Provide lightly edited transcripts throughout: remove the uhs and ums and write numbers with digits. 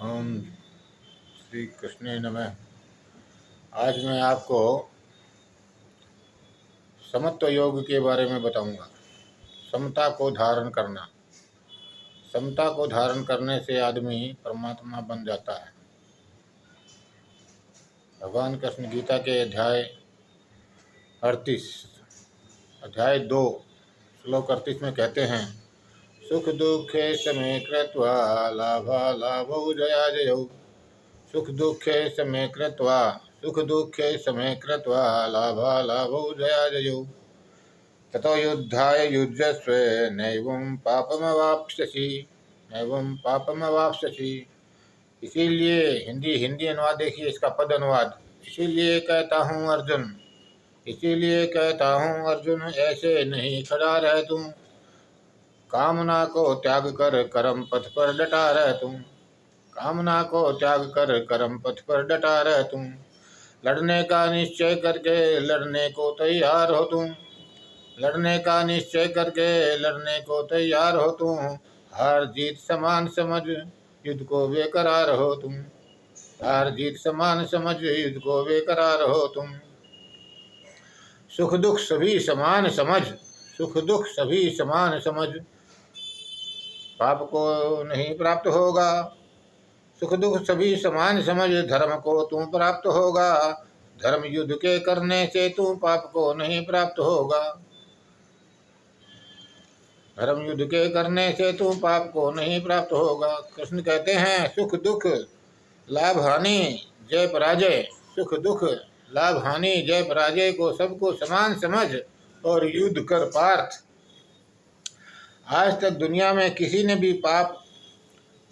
ओम श्री कृष्ण नमः। आज मैं आपको समत्व योग के बारे में बताऊंगा। समता को धारण करना। समता को धारण करने से आदमी परमात्मा बन जाता है। भगवान कृष्ण गीता के अध्याय 38 अध्याय 2 श्लोक 38 में कहते हैं, सुख दुखे समे कृत्वा लाभालाभौ जया जयौ। सुख दुखे समे कृत्वा सुख दुखे समे कृत्वा लाभालाभौ जया जयौ। ततो युद्धाय युज्यस्व नैवं पापमवाप्स्यसि नैवं पापमवाप्स्यसि। इसीलिए हिंदी हिंदी अनुवाद देखिए, इसका पद अनुवाद। इसीलिए कहता हूँ अर्जुन, इसीलिए कहता हूँ अर्जुन, ऐसे नहीं खड़ा रह तुम। कामना को त्याग कर कर्म पथ पर डटा रह तुम। कामना को त्याग कर कर्म पथ पर डटा रह तुम। लड़ने का निश्चय करके लड़ने को तैयार हो तुम। लड़ने का निश्चय करके लड़ने को तैयार हो तुम। हार जीत समान समझ युद्ध को बेकरार हो तुम। हार जीत समान समझ युद्ध को बेकरार हो तुम। सुख दुख सभी समान समझ, सुख दुख सभी समान समझ, पाप को नहीं प्राप्त होगा। सुख दुख सभी समान समझ, धर्म को तू प्राप्त होगा। धर्म युद्ध के करने से तू पाप को नहीं प्राप्त होगा। धर्म युद्ध के करने से तू पाप को नहीं प्राप्त होगा। कृष्ण कहते हैं, सुख दुख लाभ हानि जय पराजय, सुख दुख लाभ हानि जय पराजय को सबको समान समझ और युद्ध कर पार्थ। आज तक दुनिया में किसी ने भी पाप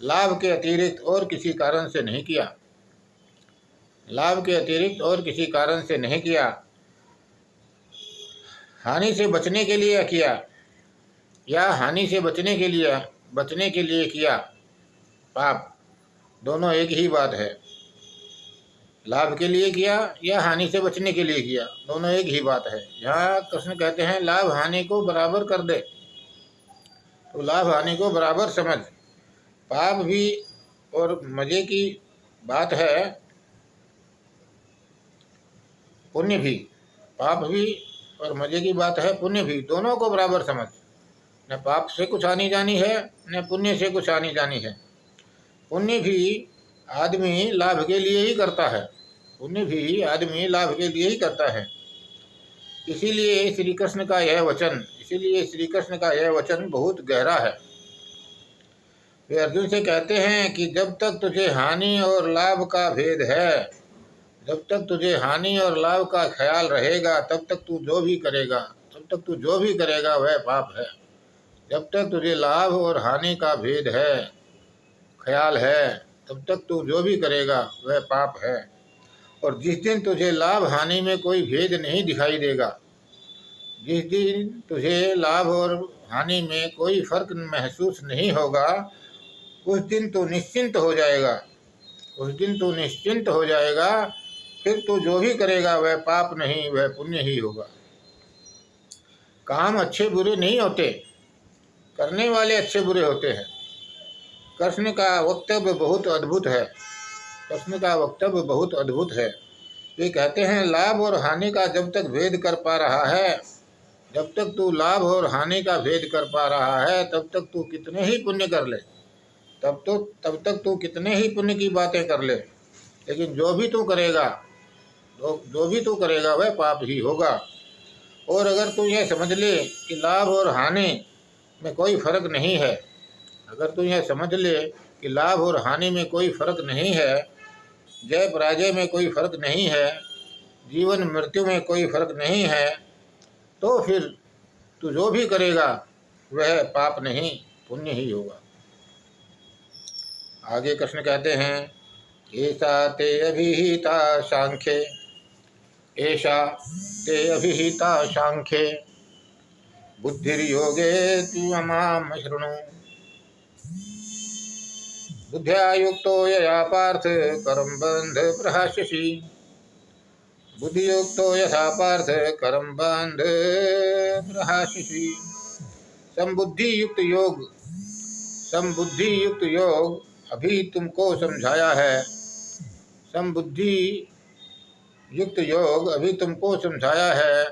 लाभ के अतिरिक्त और किसी कारण से नहीं किया। लाभ के अतिरिक्त और किसी कारण से नहीं किया। हानि से बचने के लिए किया या हानि से बचने के लिए किया पाप, दोनों एक ही बात है। लाभ के लिए किया या हानि से बचने के लिए किया, दोनों एक ही बात है। यहाँ कृष्ण कहते हैं लाभ हानि को बराबर कर दे, तो लाभ हानि को बराबर समझ। पाप भी और मजे की बात है, पुण्य भी। पाप भी और मजे की बात है, पुण्य भी, दोनों को बराबर समझ। न पाप से कुछ आनी जानी है, न पुण्य से कुछ आनी जानी है। पुण्य भी आदमी लाभ के लिए ही करता है। पुण्य भी आदमी लाभ के लिए ही करता है। इसीलिए श्री कृष्ण का यह वचन बहुत गहरा है। वे अर्जुन से कहते हैं कि जब तक तुझे हानि और लाभ का भेद है, जब तक तुझे हानि और लाभ का ख्याल रहेगा, तब तक तू जो भी करेगा वह पाप है। जब तक तुझे लाभ और हानि का भेद है, ख्याल है, तब तक तू जो भी करेगा वह पाप है। और जिस दिन तुझे लाभ हानि में कोई भेद नहीं दिखाई देगा, जिस दिन तुझे लाभ और हानि में कोई फर्क महसूस नहीं होगा, उस दिन तू निश्चिंत हो जाएगा। उस दिन तू निश्चिंत हो जाएगा। फिर तू जो भी करेगा वह पाप नहीं, वह पुण्य ही होगा। काम अच्छे बुरे नहीं होते, करने वाले अच्छे बुरे होते हैं। कृष्ण का वक्तव्य बहुत अद्भुत है। कृष्ण का वक्तव्य बहुत अद्भुत है। वे कहते हैं लाभ और हानि का जब तक भेद कर पा रहा है, जब तक तू लाभ और हानि का भेद कर पा रहा है, तब तक तू कितने ही पुण्य कर ले, तब तक तू कितने ही पुण्य की बातें कर ले, लेकिन जो भी तू करेगा वह पाप ही होगा। और अगर तू यह समझ ले कि लाभ और हानि में कोई फर्क नहीं है, अगर तू यह समझ ले कि लाभ और हानि में कोई फर्क नहीं है, जय पराजय में कोई फर्क नहीं है, जीवन मृत्यु में कोई फर्क नहीं है, तो फिर तू जो भी करेगा वह पाप नहीं, पुण्य ही होगा। आगे कृष्ण कहते हैं, ऐसा ते अभिहिता सांख्ये, ऐसा ते अभिहिता सांख्ये, बुद्धिर्योगे तु माम शृणु। बुद्ध्या युक्तो यया पार्थ कर्म बंध प्रहास्यसि। बुद्धियुक्तो यथा पार्थ कर्म बंध प्रहास्यसि। समबुद्धि युक्त योग अभी तुमको समझाया है, समबुद्धि युक्त योग अभी तुमको समझाया है।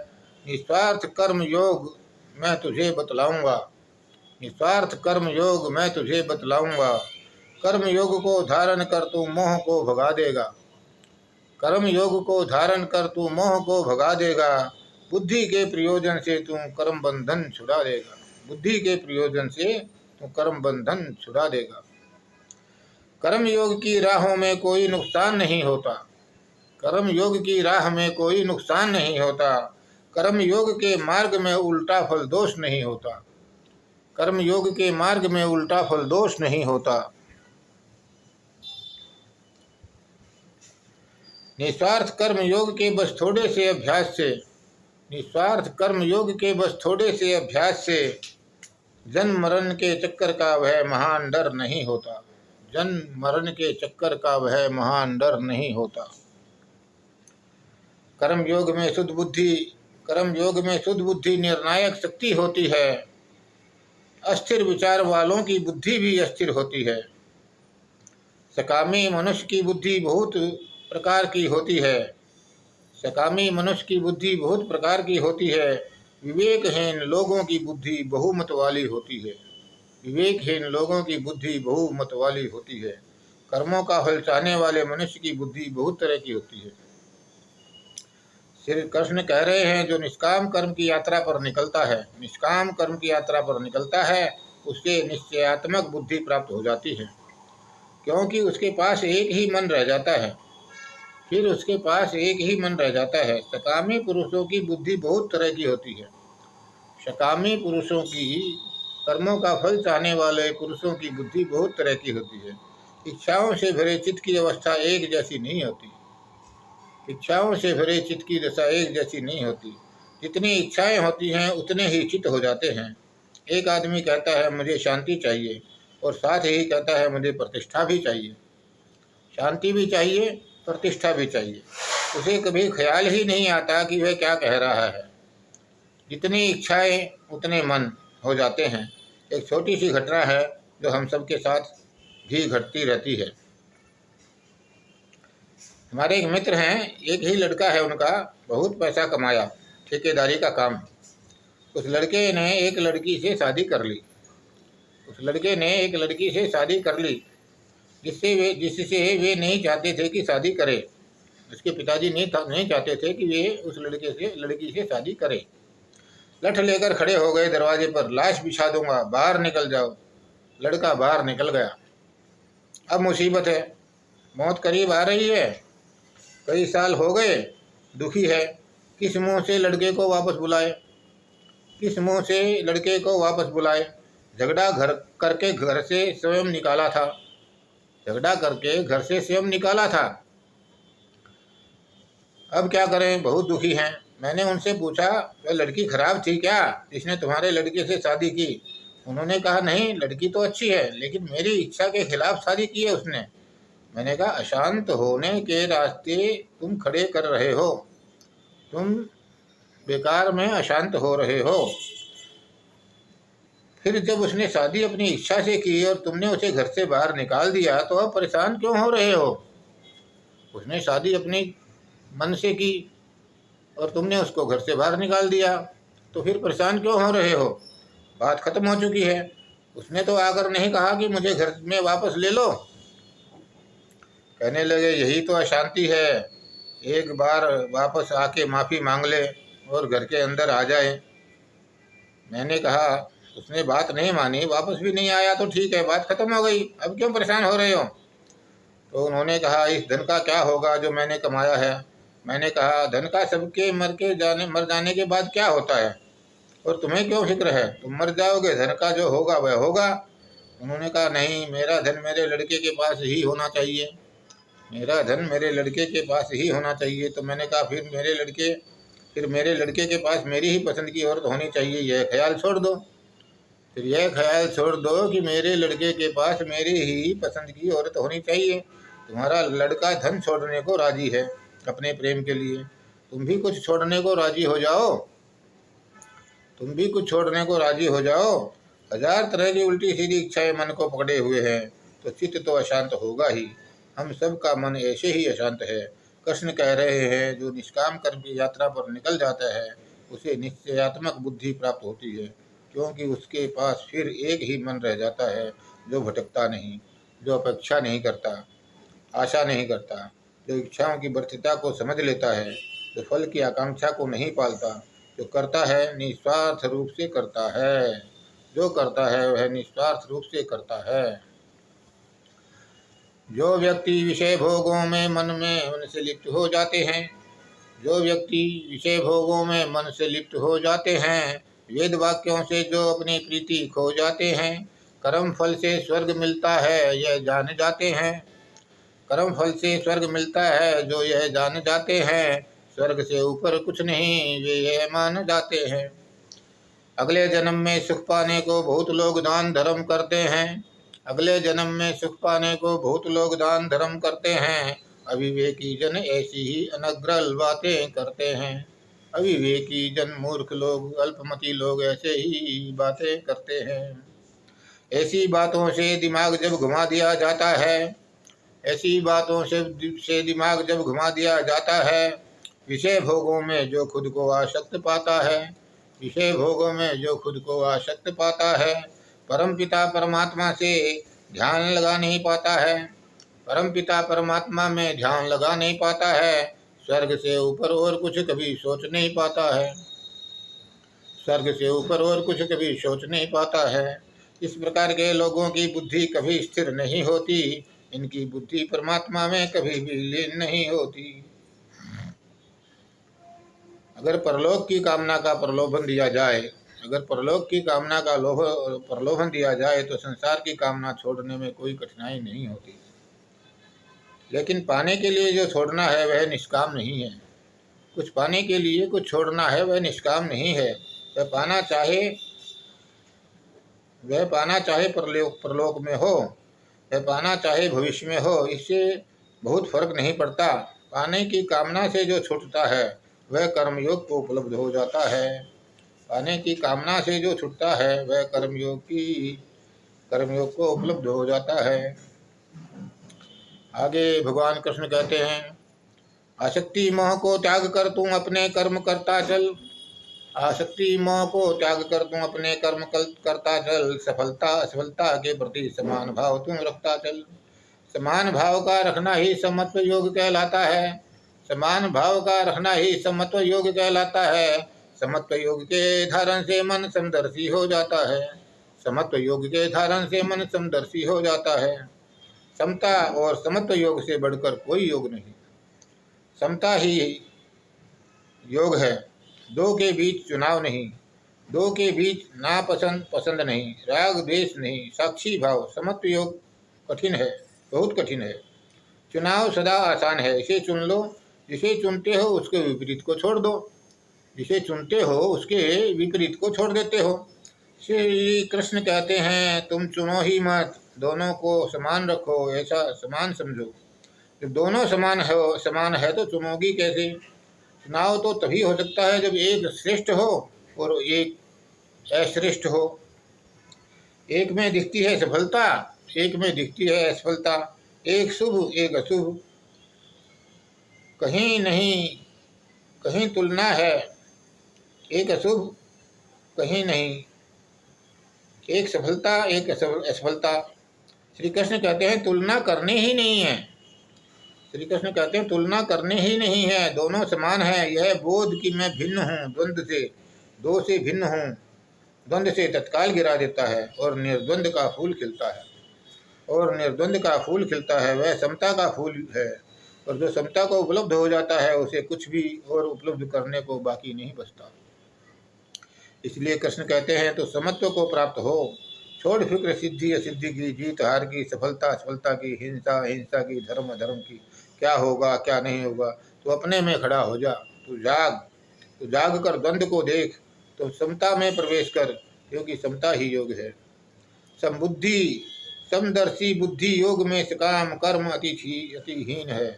निस्वार्थ कर्म योग मैं तुझे बतलाऊंगा, निस्वार्थ कर्म योग मैं तुझे बतलाऊंगा। कर्म योग को धारण कर तू मोह को भगा देगा, कर्म योग को धारण कर तू मोह को भगा देगा। बुद्धि के प्रयोजन से तू कर्म बंधन छुड़ा देगा, बुद्धि के प्रयोजन से तू कर्म बंधन छुड़ा देगा। कर्म योग की राहों में कोई नुकसान नहीं होता, कर्म योग की राह में कोई नुकसान नहीं होता। कर्म योग के मार्ग में उल्टा फल दोष नहीं होता, कर्म योग के मार्ग में उल्टा फल दोष नहीं होता। निस्वार्थ कर्म योग के बस थोड़े से अभ्यास से, निस्वार्थ कर्म योग के बस थोड़े से अभ्यास से जन्म मरण के चक्कर का वह महान डर नहीं होता, जन्म मरण के चक्कर का वह महान डर नहीं होता। कर्म योग में शुद्ध बुद्धि, कर्म योग में शुद्ध बुद्धि निर्णायक शक्ति होती है। अस्थिर विचार वालों की बुद्धि भी अस्थिर होती है। सकामी मनुष्य की बुद्धि बहुत प्रकार की होती है, सकामी मनुष्य की बुद्धि बहुत प्रकार की होती है। विवेकहीन लोगों की बुद्धि बहुमत वाली होती है, विवेकहीन लोगों की बुद्धि बहुमत वाली होती है। कर्मों का फल चाहने वाले मनुष्य की बुद्धि बहुत तरह की होती है। श्री कृष्ण कह रहे हैं, जो निष्काम कर्म की यात्रा पर निकलता है, निष्काम कर्म की यात्रा पर निकलता है, उससे निश्चयात्मक बुद्धि प्राप्त हो जाती है, क्योंकि उसके पास एक ही मन रह जाता है, फिर उसके पास एक ही मन रह जाता है। सकामी पुरुषों की बुद्धि बहुत तरह की होती है, सकामी पुरुषों की, कर्मों का फल चाहने वाले पुरुषों की बुद्धि बहुत तरह की होती है। इच्छाओं से भरे चित्त की अवस्था एक जैसी नहीं होती, इच्छाओं से भरे चित्त की दशा एक जैसी नहीं होती। जितनी इच्छाएं होती हैं उतने ही चित्त हो जाते हैं। एक आदमी कहता है मुझे शांति चाहिए, और साथ ही कहता है मुझे प्रतिष्ठा भी चाहिए, शांति भी चाहिए, प्रतिष्ठा भी चाहिए। उसे कभी ख्याल ही नहीं आता कि वह क्या कह रहा है। जितनी इच्छाएं उतने मन हो जाते हैं। एक छोटी सी घटना है जो हम सबके साथ भी घटती रहती है। हमारे एक मित्र हैं, एक ही लड़का है उनका, बहुत पैसा कमाया, ठेकेदारी का काम। उस लड़के ने एक लड़की से शादी कर ली, उस लड़के ने एक लड़की से शादी कर ली जिससे वे नहीं चाहते थे कि शादी करे। उसके पिताजी नहीं चाहते थे कि वे उस लड़की से शादी करे। लठ लेकर खड़े हो गए दरवाजे पर, लाश बिछा दूंगा, बाहर निकल जाओ। लड़का बाहर निकल गया। अब मुसीबत है, मौत करीब आ रही है, कई साल हो गए, दुखी है। किस मुंह से लड़के को वापस बुलाए, किस मुंह से लड़के को वापस बुलाए। झगड़ा करके घर से स्वयं निकाला था, झगड़ा करके घर से स्वयं निकाला था। अब क्या करें, बहुत दुखी हैं। मैंने उनसे पूछा, वह लड़की खराब थी क्या जिसने तुम्हारे लड़के से शादी की? उन्होंने कहा नहीं, लड़की तो अच्छी है, लेकिन मेरी इच्छा के खिलाफ शादी की है उसने। मैंने कहा अशांत होने के रास्ते तुम खड़े कर रहे हो, तुम बेकार में अशांत हो रहे हो। फिर जब उसने शादी अपनी इच्छा से की और तुमने उसे घर से बाहर निकाल दिया, तो अब परेशान क्यों हो रहे हो? उसने शादी अपनी मन से की और तुमने उसको घर से बाहर निकाल दिया, तो फिर परेशान क्यों हो रहे हो? बात खत्म हो चुकी है। उसने तो आकर नहीं कहा कि मुझे घर में वापस ले लो। कहने लगे यही तो अशांति है, एक बार वापस आके माफ़ी मांग ले और घर के अंदर आ जाए। मैंने कहा, उसने बात नहीं मानी, वापस भी नहीं आया तो ठीक है, बात खत्म हो गई, अब क्यों परेशान हो रहे हो? तो उन्होंने कहा इस धन का क्या होगा जो मैंने कमाया है। मैंने कहा धन का सबके मर जाने के बाद क्या होता है, और तुम्हें क्यों फिक्र है, तुम मर जाओगे, धन का जो होगा वह होगा। उन्होंने कहा नहीं, मेरा धन मेरे लड़के के पास ही होना चाहिए, मेरा धन मेरे लड़के के पास ही होना चाहिए। तो मैंने कहा फिर मेरे लड़के के पास मेरी ही पसंद की औरत होनी चाहिए, यह ख्याल छोड़ दो। फिर यह ख्याल छोड़ दो कि मेरे लड़के के पास मेरी ही पसंद की औरत होनी चाहिए। तुम्हारा लड़का धन छोड़ने को राजी है अपने प्रेम के लिए, तुम भी कुछ छोड़ने को राजी हो जाओ, तुम भी कुछ छोड़ने को राजी हो जाओ। 1000 तरह की उल्टी सीधी इच्छाएं मन को पकड़े हुए हैं, तो चित्त तो अशांत होगा ही। हम सब का मन ऐसे ही अशांत है। कृष्ण कह रहे हैं, जो निष्काम कर्म की यात्रा पर निकल जाता है उसे निश्चयात्मक बुद्धि प्राप्त होती है, क्योंकि उसके पास फिर एक ही मन रह जाता है, जो भटकता नहीं, जो अपेक्षा नहीं करता, आशा नहीं करता, जो इच्छाओं की व्यर्थता को समझ लेता है, जो फल की आकांक्षा को नहीं पालता, जो करता है निस्वार्थ रूप से करता है, जो करता है वह निस्वार्थ रूप से करता है। जो व्यक्ति विषय भोगों में मन से लिप्त हो जाते हैं, जो व्यक्ति विषय भोगों में मन से लिप्त हो जाते हैं, वेद वाक्यों से जो अपनी प्रीति खो जाते हैं, कर्म फल से स्वर्ग मिलता है यह जान जाते हैं, कर्म फल से स्वर्ग मिलता है जो यह जान जाते हैं, स्वर्ग से ऊपर कुछ नहीं वे यह मान जाते हैं। अगले जन्म में सुख पाने को बहुत लोग दान धर्म करते हैं, अगले जन्म में सुख पाने को बहुत लोग दान धर्म करते हैं, अविवेकी जन ऐसी ही अनग्रल बातें करते हैं। अविवेकी जन मूर्ख लोग, अल्पमति लोग ऐसे ही बातें करते हैं। ऐसी बातों से दिमाग जब घुमा दिया जाता है, ऐसी बातों से दिमाग जब घुमा दिया जाता है, विषय भोगों में जो खुद को आसक्त पाता है, विषय भोगों में जो खुद को आसक्त पाता है, परमपिता परमात्मा से ध्यान लगा नहीं पाता है, परमपिता परमात्मा में ध्यान लगा नहीं पाता है, स्वर्ग से ऊपर और कुछ कभी सोच नहीं पाता है, स्वर्ग से ऊपर और कुछ कभी सोच नहीं पाता है। इस प्रकार के लोगों की बुद्धि कभी स्थिर नहीं होती, इनकी बुद्धि परमात्मा में कभी भी लीन नहीं होती। अगर परलोक की कामना का प्रलोभन दिया जाए, अगर परलोक की कामना का प्रलोभन दिया जाए तो संसार की कामना छोड़ने में कोई कठिनाई नहीं होती, लेकिन पाने के लिए जो छोड़ना है वह निष्काम नहीं है। कुछ पाने के लिए कुछ छोड़ना है वह निष्काम नहीं है। वह पाना चाहे परलोक में हो, वह पाना चाहे भविष्य में हो, इससे बहुत फर्क नहीं पड़ता। पाने की कामना से जो छूटता है वह कर्मयोग को उपलब्ध हो जाता है, पाने की कामना से जो छूटता है वह कर्मयोग को उपलब्ध हो जाता है। आगे भगवान कृष्ण कहते हैं, आसक्ति मोह को त्याग कर तुम अपने कर्म करता चल, आसक्ति मोह को त्याग कर तुम अपने कर्म करता चल, सफलता असफलता के प्रति समान भाव तुम रखता चल। समान भाव का रखना ही समत्व योग कहलाता है, समान भाव का रखना ही समत्व योग कहलाता है। समत्व योग के धारण से मन समदर्शी हो जाता है, समत्व योग के धारण से मन समदर्शी हो जाता है। समता और समत्व योग से बढ़कर कोई योग नहीं, समता ही योग है। दो के बीच चुनाव नहीं, दो के बीच नापसंद पसंद नहीं, राग द्वेष नहीं, साक्षी भाव। समत्व योग कठिन है, बहुत कठिन है। चुनाव सदा आसान है, इसे चुन लो, जिसे चुनते हो उसके विपरीत को छोड़ दो, जिसे चुनते हो उसके विपरीत को छोड़ देते हो। श्री कृष्ण कहते हैं, तुम चुनो ही मत, दोनों को समान रखो, ऐसा समान समझो। जब दोनों समान है तो चुनोगी कैसे? चुनाव तो तभी हो सकता है जब एक श्रेष्ठ हो और एक अश्रेष्ठ हो। एक में दिखती है सफलता, एक में दिखती है असफलता, एक शुभ एक अशुभ, कहीं नहीं कहीं तुलना है, एक अशुभ कहीं नहीं, एक सफलता एक असफलता। श्री कृष्ण कहते हैं तुलना करनी ही नहीं है, श्री कृष्ण कहते हैं तुलना करनी ही नहीं है, दोनों समान है। यह बोध कि मैं भिन्न हूँ द्वंद्व से, दो से भिन्न हूँ, द्वंद्व से तत्काल गिरा देता है और निर्द्वंद का फूल खिलता है, और निर्द्वंद का फूल खिलता है वह समता का फूल है। और जो समता को उपलब्ध हो जाता है उसे कुछ भी और उपलब्ध करने को बाकी नहीं बचता। इसलिए कृष्ण कहते हैं तो समत्व को प्राप्त हो, छोड़ फिक्र सिद्धि असिद्धि की, जीत हार की, सफलता असफलता की, हिंसा अहिंसा की, धर्म अधर्म की, क्या होगा क्या नहीं होगा। तो अपने में खड़ा हो जा, तू जाग कर द्वंद्व को देख, तो समता में प्रवेश कर, क्योंकि समता ही योग है। समबुद्धि समदर्शी बुद्धि योग में सकाम कर्म अतिहीन है,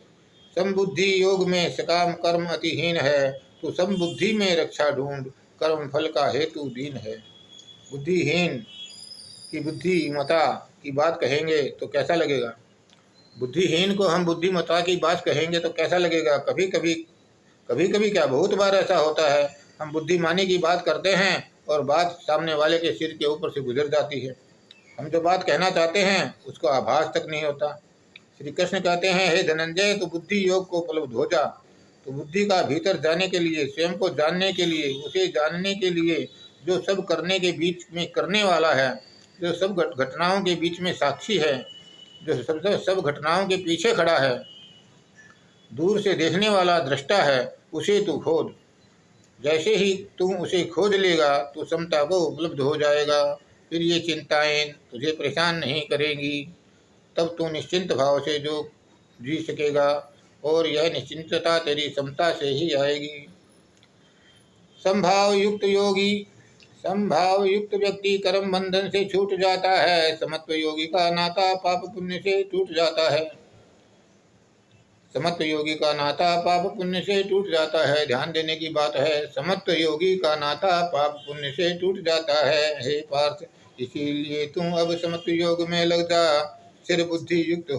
समबुद्धि योग में सकाम कर्म अतिहीन है। तो समबुद्धि में रक्षा ढूंढ, कर्म फल का हेतु दीन है। बुद्धिहीन की बुद्धि मता की बात कहेंगे तो कैसा लगेगा? बुद्धिहीन को हम बुद्धिमता की बात कहेंगे तो कैसा लगेगा? कभी कभी क्या, बहुत बार ऐसा होता है, हम बुद्धिमानी की बात करते हैं और बात सामने वाले के सिर के ऊपर से गुजर जाती है। हम जो बात कहना चाहते हैं उसका आभास तक नहीं होता। श्री कृष्ण कहते हैं, हे धनंजय, तो बुद्धि योग को उपलब्ध हो जा। तो बुद्धि का भीतर जाने के लिए, स्वयं को जानने के लिए, उसे जानने के लिए, जो सब करने के बीच में करने वाला है, जो सब घटनाओं के बीच में साक्षी है, जो सब घटनाओं के पीछे खड़ा है, दूर से देखने वाला दृष्टा है, उसे तू खोज। जैसे ही तुम उसे खोज लेगा तो समता को उपलब्ध हो जाएगा। फिर ये चिंताएं तुझे परेशान नहीं करेंगी। तब तू निश्चिंत भाव से जो जी सकेगा, और यह निश्चिंतता तेरी समता से ही आएगी। संभाव युक्त व्यक्ति कर्म बंधन से छूट जाता है। समत्व योगी का नाता पाप पुण्य से टूट जाता है। समत्व योगी का नाता पाप पुण्य से टूट जाता है। ध्यान देने की बात है। समत्व योगी का नाता पाप पुण्य से टूट जाता है। हे पार्थ, इसीलिए तुम अब समत्व योग में लग जा। स्थिर बुद्धि युक्त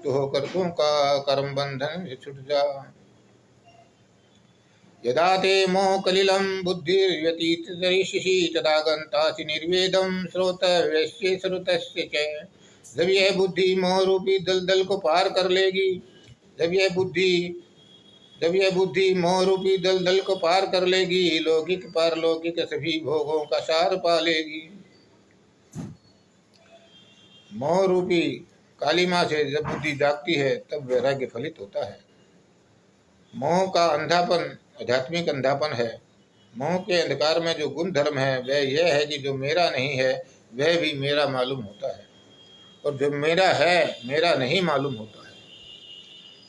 होकर तुम का कर्म बंधन से छूट जा। यदा ते मोहकलिलं बुद्धिर्व्यतीतरिष्यसि तदा गन्तासि निर्वेदं श्रोतव्यस्य श्रुतस्य च। जब यह बुद्धि मोह रूपी दलदल को पार कर लेगी, जब यह बुद्धि मोह रूपी दलदल को पार कर लेगी, लौकिक पारलौकिक सभी भोगों का सार पा लेगी। मोह रूपी कालिमा से जब बुद्धि जागती है तब वैराग्य फलित होता है। मोह का अंधापन आध्यात्मिक अंधापन है। मोह के अंधकार में जो गुण धर्म है वह यह है कि जो मेरा नहीं है वह भी मेरा मालूम होता है, और जो मेरा है मेरा नहीं मालूम होता है।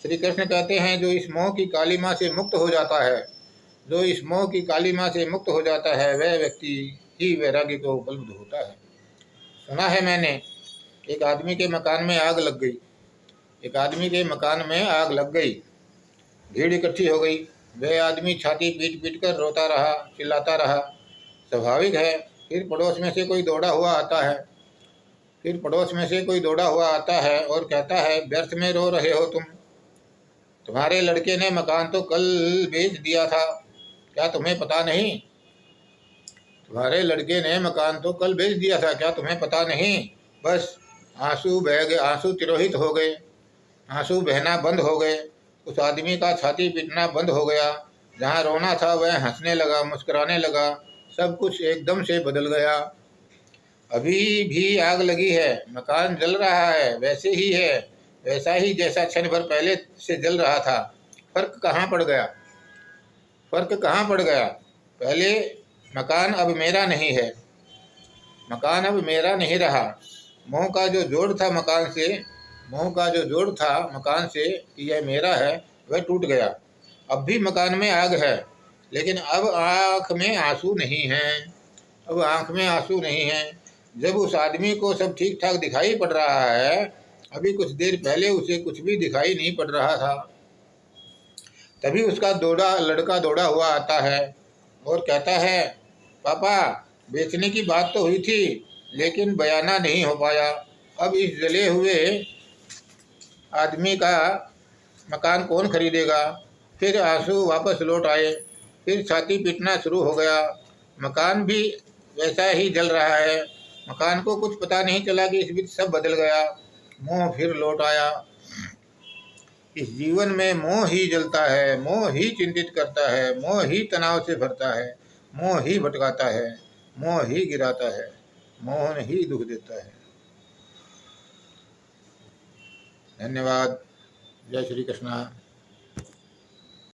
श्री कृष्ण कहते हैं, जो इस मोह की कालिमा से मुक्त हो जाता है, जो इस मोह की कालिमा से मुक्त हो जाता है, वह व्यक्ति ही वैराग्य को उपलब्ध होता है। सुना है मैंने, एक आदमी के मकान में आग लग गई। एक आदमी के मकान में आग लग गई, भीड़ इकट्ठी हो गई। वह आदमी छाती पीट पीट कर रोता रहा, चिल्लाता रहा। स्वाभाविक है। फिर पड़ोस में से कोई दौड़ा हुआ आता है और कहता है, व्यर्थ में रो रहे हो तुम। तुम्हारे लड़के ने मकान तो कल बेच दिया था, क्या तुम्हें पता नहीं? तुम्हारे लड़के ने मकान तो कल बेच दिया था, क्या तुम्हें पता नहीं? बस आंसू बह गए, आंसू तिरोहित हो गए, आंसू बहना बंद हो गए। उस आदमी का छाती पीटना बंद हो गया। जहाँ रोना था वह हंसने लगा, मुस्कुराने लगा। सब कुछ एकदम से बदल गया। अभी भी आग लगी है, मकान जल रहा है, वैसे ही है, वैसा ही जैसा क्षण भर पहले से जल रहा था। फर्क कहाँ पड़ गया? पहले मकान अब मेरा नहीं है, मकान अब मेरा नहीं रहा। मोह का जो जोड़ था मकान से कि यह मेरा है, वह टूट गया। अब भी मकान में आग है, लेकिन अब आँख में आंसू नहीं है। जब उस आदमी को सब ठीक ठाक दिखाई पड़ रहा है, अभी कुछ देर पहले उसे कुछ भी दिखाई नहीं पड़ रहा था। तभी उसका लड़का दौड़ा हुआ आता है और कहता है, पापा, बेचने की बात तो हुई थी लेकिन बयाना नहीं हो पाया। अब इस जले हुए आदमी का मकान कौन खरीदेगा? फिर आंसू वापस लौट आए, फिर छाती पीटना शुरू हो गया। मकान भी वैसा ही जल रहा है। मकान को कुछ पता नहीं चला कि इस बीच सब बदल गया। मोह फिर लौट आया। इस जीवन में मोह ही जलता है, मोह ही चिंतित करता है, मोह ही तनाव से भरता है, मोह ही भटकाता है, मोह ही गिराता है, मोह ही दुख देता है। धन्यवाद। जय श्री कृष्ण।